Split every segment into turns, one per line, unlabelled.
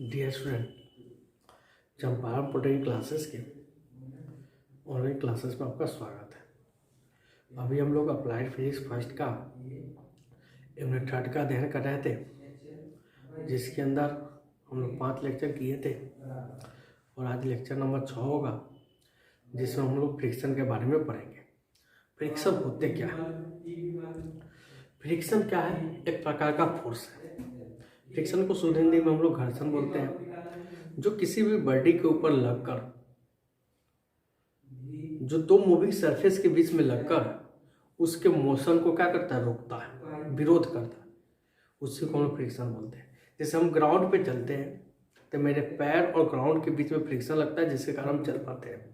Dear student, Champaran potential classes के online classes में आपका स्वागत है। अभी हम लोग अप्लाइड फिजिक्स फर्स्ट का यूनिट 3 का अध्ययन कर रहे थे, जिसके अंदर हम लोग 5 लेक्चर किए थे और आज लेक्चर नंबर 6 होगा, जिसमें हम लोग फ्रिक्शन के बारे में पढ़ेंगे। फ्रिक्शन होते क्या है? फ्रिक्शन क्या है? एक प्रकार का फोर्स है। फ्रिक्शन को शुद्ध हिंदी में हम लोग घर्षण बोलते हैं, जो किसी भी बॉडी के ऊपर लगकर, जो दो मूविंग सरफेस के बीच में लगकर उसके मोशन को क्या करता है? रोकता है, विरोध करता है। उसी को हम लोग फ्रिक्शन बोलते हैं। जैसे हम ग्राउंड पे चलते हैं तो मेरे पैर और ग्राउंड के बीच में फ्रिक्शन लगता है, जिसके कारण हम चल पाते हैं।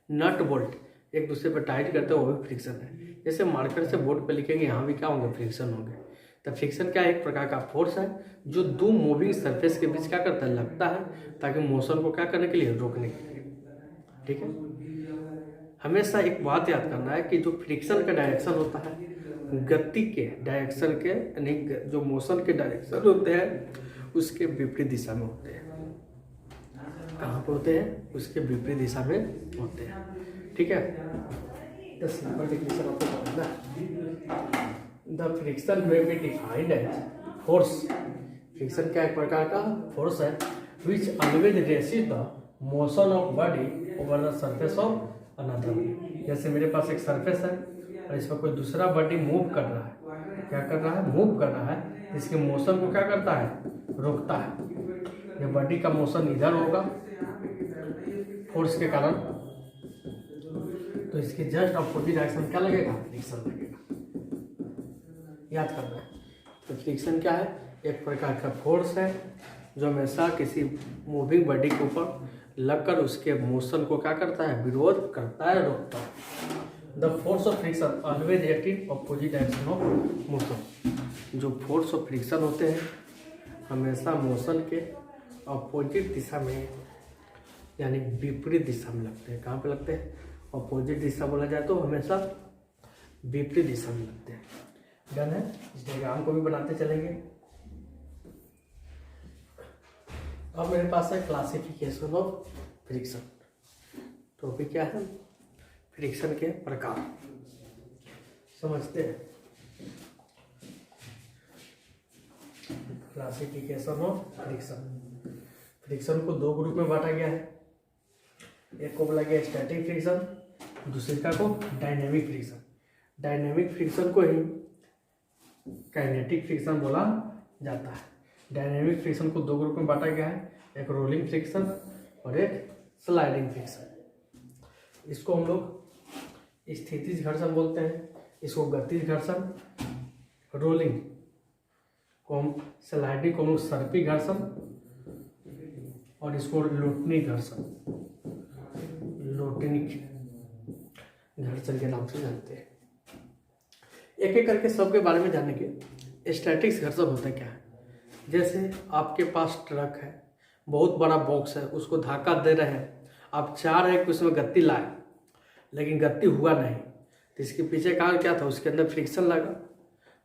नट बोल्ट एक दूसरे पर टाइट करते हैं, वो भी फ्रिक्शन है। जैसे मार्कर से बोर्ड पे लिखेंगे, यहाँ भी क्या होंगे? फ्रिक्शन होंगे। तो फ्रिक्शन क्या है? एक प्रकार का फोर्स है जो दो मूविंग सरफेस के बीच क्या करता है? लगता है, ताकि मोशन को क्या करने के लिए? रोकने के लिए। ठीक है। हमेशा एक बात याद करना है कि जो फ्रिक्शन का डायरेक्शन होता है, गति के डायरेक्शन के, यानी जो मोशन के डायरेक्शन होते हैं उसके विपरीत दिशा में होते हैं। कहाँ पे होते हैं? उसके विपरीत दिशा में होते हैं। ठीक है। तो सिंपल डेफिनेशन आपको बताना है। The friction may be defined as force. Friction क्या एक प्रकार का फोर्स है which always resist the motion of body over the surface of another. जैसे मेरे पास एक सरफेस है और इस पर कोई दूसरा बॉडी मूव कर रहा है। क्या कर रहा है? मूव कर रहा है। इसके मोशन को क्या करता है? रोकता है। ये बॉडी का मोशन इधर होगा फोर्स के कारण, तो इसके जस्ट अपोजिट डायरेक्शन क्या लगेगा? फ्रिक्शन लगेगा। याद करना है। तो फ्रिक्शन क्या है? एक प्रकार का फोर्स है जो हमेशा किसी मूविंग बॉडी के ऊपर लगकर उसके मोशन को क्या करता है? विरोध करता है, रोकता है। The force of friction always act in opposite direction of motion. जो फोर्स ऑफ फ्रिक्शन होते हैं हमेशा मोशन के अपोजिट दिशा में, यानी विपरीत दिशा में लगते हैं। कहाँ पे लगते हैं? अपोजिट दिशा बोला जाए तो हमेशा विपरीत दिशा में लगते हैं। डन है। इस डायग्राम को भी बनाते चलेंगे। अब मेरे पास है क्लासिफिकेशन ऑफ फ्रिक्शन। टॉपिक क्या है? फ्रिक्शन के प्रकार। समझते हैं। Classification of friction. फ्रिक्शन को दो ग्रुप में बांटा गया है। एक को बोला गया स्टैटिक फ्रिक्शन, दूसरे का को डायनेमिक फ्रिक्शन। डायनेमिक फ्रिक्शन को ही काइनेटिक फ्रिक्शन बोला जाता है। डायनेमिक फ्रिक्शन को दो ग्रुप में बांटा गया है, एक रोलिंग फ्रिक्शन और एक स्लाइडिंग फ्रिक्शन। इसको हम लोग स्थितिज घर्षण बोलते हैं, इसको गतिज घर्षण, रोलिंग को हम, स्लाइडिंग को हम लोग सर्पी घर्षण और इसको लोटनी घर्षण, लोटनिक घर्षण के नाम से जानते हैं। एक एक करके सबके बारे में जानेंगे। स्टैटिक्स घर्षण होता क्या है? जैसे आपके पास ट्रक है, बहुत बड़ा बॉक्स है, उसको धक्का दे रहे हैं, आप चाह रहे हैं कि उसमें गति लाए, लेकिन गति हुआ नहीं, तो इसके पीछे कारण क्या था? उसके अंदर फ्रिक्शन लगा,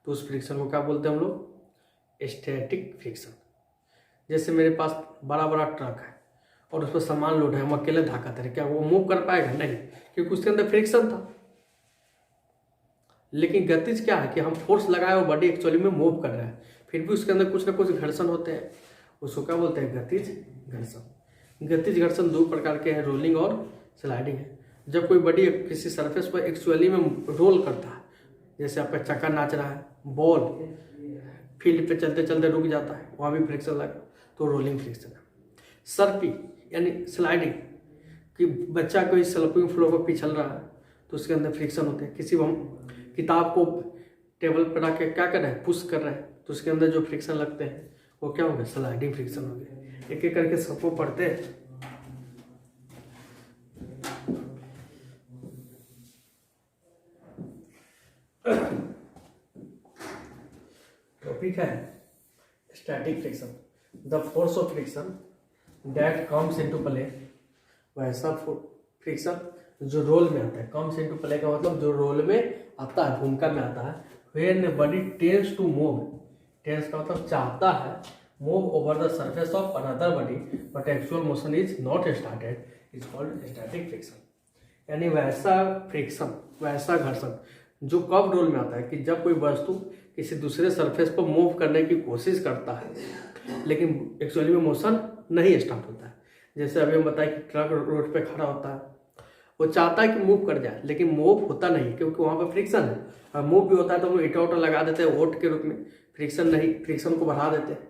तो उस फ्रिक्शन को क्या बोलते हैं हम लोग? Static friction. जैसे मेरे पास बड़ा बड़ा ट्रक है और उस पर सामान लोड है, हम अकेले धक्का दे रहे, क्या वो मूव कर पाएगा? नहीं, क्योंकि उसके अंदर फ्रिक्शन था। लेकिन गतिज क्या है कि हम फोर्स लगाए और बॉडी एक्चुअली में मूव कर रहा है, फिर भी उसके अंदर कुछ ना कुछ घर्षण होते हैं, उसको क्या बोलते हैं? गतिज घर्षण। गतिज घर्षण दो प्रकार के हैं, रोलिंग और स्लाइडिंग है। जब कोई बॉडी किसी सरफेस पर एक्चुअली में रोल करता है, जैसे आपका चक्का नाच रहा है, बॉल फील्ड पे चलते चलते रुक जाता है, वहाँ भी फ्रिक्शन लगा, तो रोलिंग फ्रिक्शन है। सर्पी यानी स्लाइडिंग, कि बच्चा कोई स्लपिंग फ्लो पर पिछल रहा है तो उसके अंदर फ्रिक्शन होते हैं। किसी हम किताब को टेबल पर रख के क्या कर रहे हैं? पुश कर रहे हैं, तो उसके अंदर जो फ्रिक्शन लगते हैं वो क्या होंगे? स्लाइडिंग फ्रिक्शन होंगे। एक एक करके सबको पढ़ते हैं। टॉपिक है static friction. The force of friction that comes into play. वैसा फ्रिक्शन जो रोल में आता है। कम्स इनटू प्ले का मतलब जो रोल में आता है, भूमिका में आता है। When body tends to move, tends का मतलब चाहता है, move over the surface of another body but actual motion is not started is called static friction. यानी वैसा फ्रिक्शन, वैसा घर्षण जो कब रोल में आता है कि जब कोई वस्तु किसी दूसरे सरफेस पर मूव करने की कोशिश करता है लेकिन एक्चुअली में मोशन नहीं स्टार्ट होता है। जैसे अभी हम बताएं कि ट्रक रोड पे खड़ा होता है, वो चाहता है कि मूव कर जाए लेकिन मूव होता नहीं क्योंकि वहाँ पर फ्रिक्शन है। और मूव भी होता है तो वो ईटा उटा लगा देते हैं वोट के रूप में, फ्रिक्शन नहीं, फ्रिक्शन को बढ़ा देते हैं,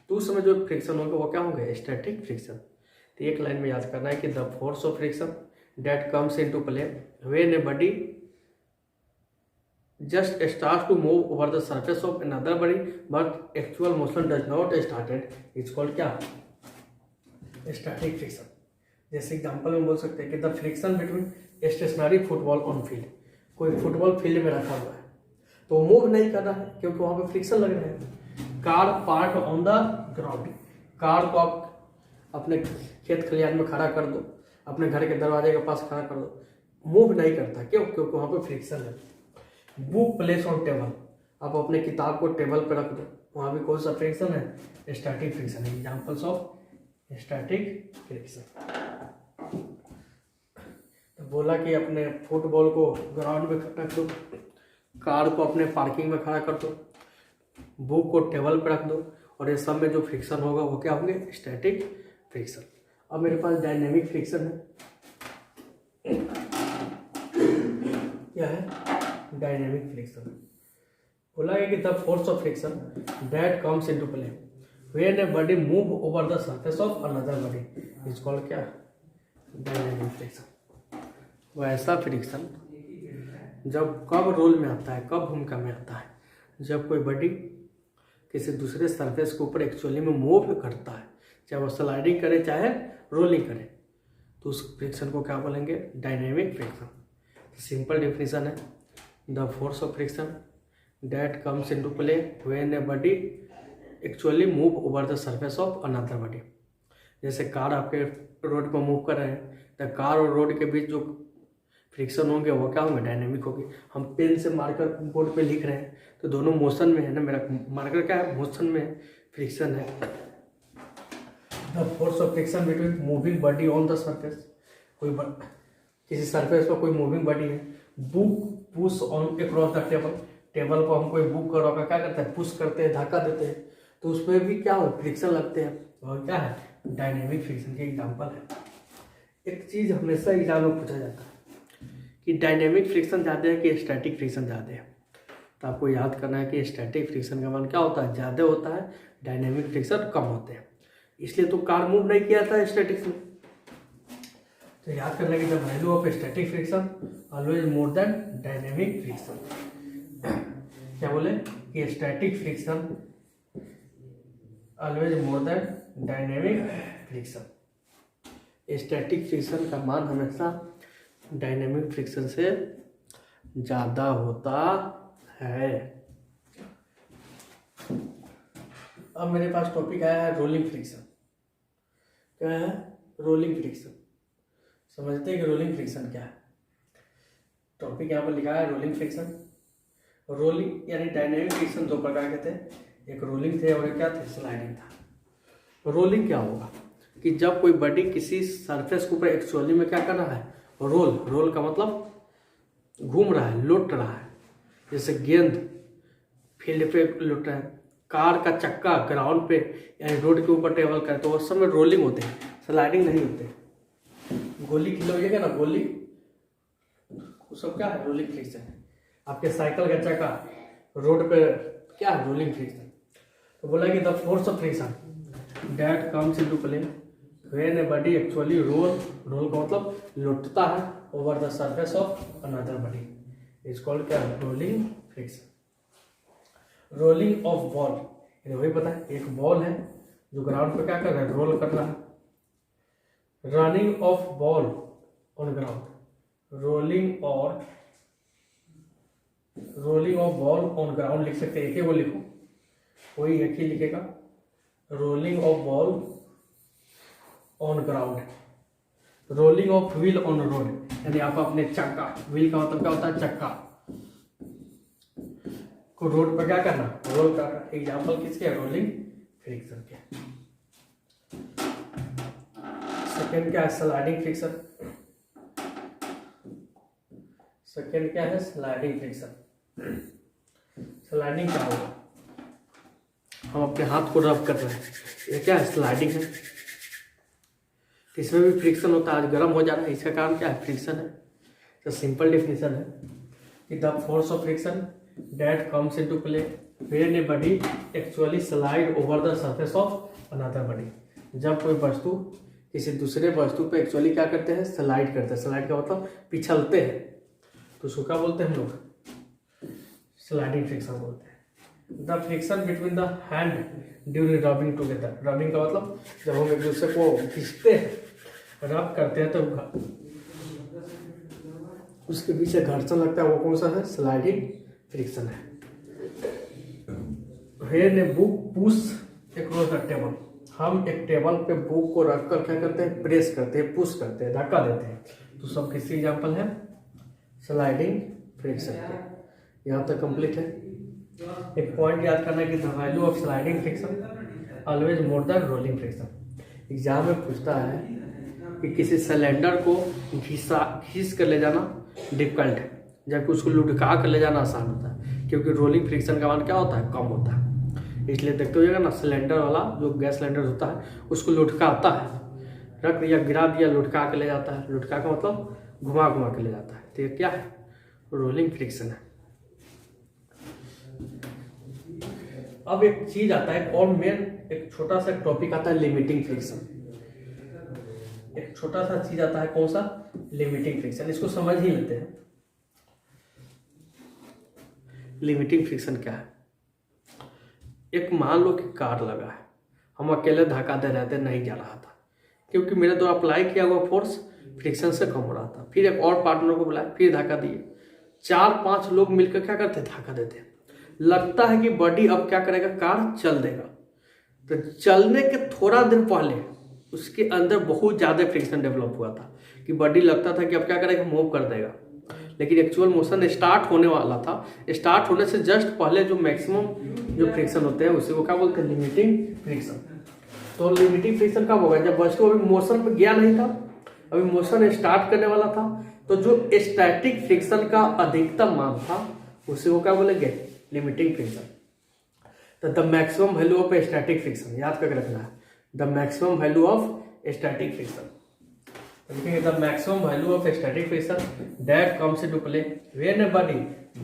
तो उस समय जो फ्रिक्शन होगा वो क्या होंगे, स्टैटिक फ्रिक्शन। तो एक लाइन में याद करना है कि the force of friction that comes into play when a body just starts to move over the surface of another body but actual motion does not started it's called क्या, static friction. जैसे example में बोल सकते हैं कि the friction between stationary football on field, कोई football field में रखा हुआ है तो मूव नहीं कर रहा है क्योंकि वहाँ पे फ्रिक्शन लग रहा है। Car park on the ground, car को आप अपने खेत खलिहान में खड़ा कर दो, अपने घर के दरवाजे के पास खड़ा कर दो, मूव नहीं करता, क्यों, क्योंकि वहाँ पे फ्रिक्शन है। बुक प्लेस ऑन टेबल, आप अपने किताब को टेबल पर रख दो, वहाँ भी कौन सा फ्रिक्शन है, स्टैटिक फ्रिक्शन है। Examples of static friction. तो बोला कि अपने फुटबॉल को ग्राउंड में रख दो, कार को अपने पार्किंग में खड़ा कर दो, बुक को टेबल पर रख दो, और ये सब में जो फ्रिक्शन होगा वो क्या होंगे, स्टैटिक फ्रिक्शन। अब मेरे पास डायनेमिक फ्रिक्शन है, क्या है, डायनेमिक फ्रिक्शन। बोला है कि the force of friction that comes into play when a body move over the surface of another body is called क्या, डायनेमिक फ्रिक्शन। वैसा फ्रिक्शन जब कब रोल में आता है, कब भूमिका में आता है, जब कोई बॉडी किसी दूसरे सरफेस के ऊपर एक्चुअली में मूव करता है, चाहे वो स्लाइडिंग करे चाहे रोलिंग करे, तो उस फ्रिक्शन को क्या बोलेंगे, डायनेमिक फ्रिक्शन। सिंपल डेफिनेशन है, the force of friction that comes into play when a body actually move over the surface of another body. जैसे कार आपके रोड पर मूव कर रहे हैं तो कार और रोड के बीच जो फ्रिक्शन होंगे वो क्या होंगे, डायनेमिक होगी। हम पेन से मार्कर बोर्ड पे लिख रहे हैं तो दोनों मोशन में है ना, मेरा मार्कर क्या है, मोशन में है, फ्रिक्शन है। The force of friction between moving body on the surface, कोई किसी सरफेस पर कोई मूविंग बॉडी है, book push on across the table, table पर हम कोई बुक करो का क्या करते हैं, पुश करते हैं, धक्का देते हैं, तो उसमें भी क्या हो, फ्रिक्शन लगते हैं, और क्या है, डायनेमिक फ्रिक्शन के एग्जांपल है। एक चीज़ हमेशा एग्जाम में पूछा जाता है कि डायनेमिक फ्रिक्शन ज़्यादा है कि स्टैटिक फ्रिक्शन ज़्यादा है, तो आपको याद करना है कि स्टैटिक फ्रिक्शन का मान क्या होता है, ज़्यादा होता है, डायनेमिक फ्रिक्शन कम होते हैं। इसलिए तो कार मूव नहीं किया था स्टैटिक में। तो याद करना कि the value of static friction always more than dynamic friction. क्या बोले कि static friction always more than dynamic friction. Static friction का मान हमेशा डायनेमिक फ्रिक्शन से ज़्यादा होता है। अब मेरे पास टॉपिक आया है रोलिंग फ्रिक्शन। क्या है, रोलिंग फ्रिक्शन। समझते हैं कि रोलिंग फ्रिक्शन क्या है। टॉपिक यहाँ पर लिखा है रोलिंग फ्रिक्शन। रोलिंग यानी डायनेमिक फ्रिक्शन दो प्रकार के थे, एक रोलिंग थे और एक क्या थे, स्लाइडिंग था। रोलिंग क्या होगा कि जब कोई बॉडी किसी सरफेस के ऊपर एक्चुअली में क्या कर रहा है, रोल का मतलब घूम रहा है, लुट रहा है, जैसे गेंद फील्ड पे लुट रहा है, कार का चक्का ग्राउंड पे यानी रोड के ऊपर ट्रेवल करे तो उस समय रोलिंग होते हैं, स्लाइडिंग नहीं होते। गोली खिलाइएगा ना, गोली वो सब क्या है, रोलिंग फ्रिक्शन है। आपके साइकिल का चक्का रोड पे क्या है, रोलिंग फ्रिक्शन। तो बोला कि the force of friction that comes into play when a body actually roll का मतलब लुटता है over the surface of another body is called क्या, rolling friction. Rolling of ball, वही पता है, एक बॉल है जो ग्राउंड पे क्या कर रहा है, रोल कर रहा है। Running of ball on ground, rolling of ball on ground लिख सकते हैं, एक ही वो लिखो, कोई एक ही लिखेगा। Rolling of ball on ground, rolling of wheel on road, यानी आप अपने चक्का, व्हील का मतलब क्या होता है, चक्का को रोड पर क्या करना, रोल करना। एग्जाम्पल किसके, रोलिंग फ्रिक्शन के। सेकेंड क्या है? Sliding friction. सेकेंड क्या है? Sliding friction. स्लाइडिंग क्या होगा? हम अपने हाथ को रब कर रहे हैं, ये क्या है? स्लाइडिंग है। इसमें भी फ्रिक्शन होता है, आज गर्म हो जा रहा है, इसका कारण क्या है? फ्रिक्शन है। तो सिंपल डेफिनेशन है कि the force of friction that comes into play when a body actually slide over the surface of another body. जब कोई वस्तु किसी दूसरे वस्तु पे एक्चुअली क्या करते हैं? स्लाइड करते हैं। स्लाइड का मतलब पिछलते हैं, तो उसको क्या बोलते हैं हम लोग? स्लाइडिंग फ्रिक्शन बोलते हैं। The friction between the hand during rubbing together. Rubbing का मतलब जब हम एक दूसरे को खींचते हैं, रब करते हैं, तो उसके पीछे घर्षण लगता है, वो कौन सा है? स्लाइडिंग फ्रिक्शन है। When a book push across the table. हम एक टेबल पे बुक को रखकर क्या करते हैं? प्रेस करते हैं, पुश करते हैं, धक्का देते हैं, तो सब किसी एग्जाम्पल है? स्लाइडिंग फ्रिक्शन के। यहाँ तक कंप्लीट है। एक पॉइंट याद करना है कि the value of sliding friction always more than rolling friction. Exam में पूछता है कि किसी सिलेंडर को खींच कर ले जाना डिफिकल्ट है, जबकि उसको लुढ़का कर ले जाना आसान होता है, क्योंकि रोलिंग फ्रिक्शन का मान क्या होता है? कम होता है। इसलिए देखते होइएगा ना, सिलेंडर वाला जो गैस सिलेंडर होता है उसको लुढ़काता है, रख दिया, गिरा दिया, लुढ़का के ले जाता है। लुढ़का का मतलब घुमा घुमा के ले जाता है, तो ये क्या है? रोलिंग फ्रिक्शन है। अब एक चीज आता है और मेन एक छोटा सा टॉपिक आता है लिमिटिंग फ्रिक्शन। एक छोटा सा चीज आता है, कौन सा? Limiting friction. इसको समझ ही लेते हैं। लिमिटिंग फ्रिक्शन क्या है? एक मान लो कि कार लगा है, हम अकेले धक्का दे रहे थे, नहीं जा रहा था, क्योंकि मेरे द्वारा अप्लाई किया हुआ फोर्स फ्रिक्शन से कम हो रहा था। फिर एक और पार्टनर को बुलाया, फिर धक्का दिए, 4-5 लोग मिलकर क्या करते? धक्का देते। लगता है कि बॉडी अब क्या करेगा? कार चल देगा। तो चलने के थोड़ा देर पहले उसके अंदर बहुत ज़्यादा फ्रिक्शन डेवलप हुआ था कि बॉडी लगता था कि अब क्या करेगा? मूव कर देगा, लेकिन एक्चुअल मोशन स्टार्ट होने वाला था। स्टार्ट होने से जस्ट पहले जो मैक्सिमम जो फ्रिक्शन होते हैं उसी को क्या बोलते हैं? Limiting friction. तो लिमिटिंग फ्रिक्शन कब होगा? जब वस्तु अभी मोशन में गया नहीं था, अभी मोशन स्टार्ट करने वाला था, तो जो स्टैटिक फ्रिक्शन का अधिकतम मान था उसी को क्या बोलेंगे? Limiting friction. तो the maximum value of static friction याद करके रखना है। The maximum value of static friction, the maximum value of static friction that comes into play when a body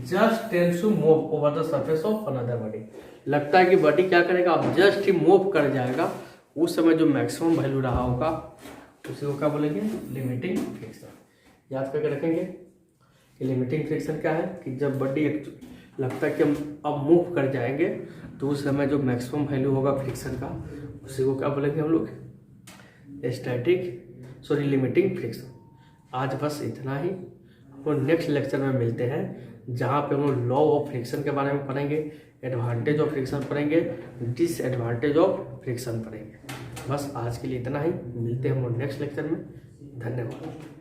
just tends to move over the surface of another body. लगता है कि body क्या करेगा? अब जस्ट ही move कर जाएगा, उस समय जो मैक्सिमम वैल्यू रहा होगा उसी को क्या बोलेंगे? Limiting friction. याद करके रखेंगे कि लिमिटिंग फ्रिक्शन क्या है? कि जब बॉडी लगता है कि हम अब मूव कर जाएंगे, तो उस समय जो मैक्सिमम वैल्यू होगा फ्रिक्शन का उसी को क्या बोलेंगे हम लोग? Limiting friction. आज बस इतना ही। हम नेक्स्ट लेक्चर में मिलते हैं, जहाँ पे हम लॉ ऑफ फ्रिक्शन के बारे में पढ़ेंगे, एडवांटेज ऑफ फ्रिक्शन पढ़ेंगे, डिसएडवांटेज ऑफ फ्रिक्शन पढ़ेंगे। बस आज के लिए इतना ही। मिलते हैं हम नेक्स्ट लेक्चर में। धन्यवाद।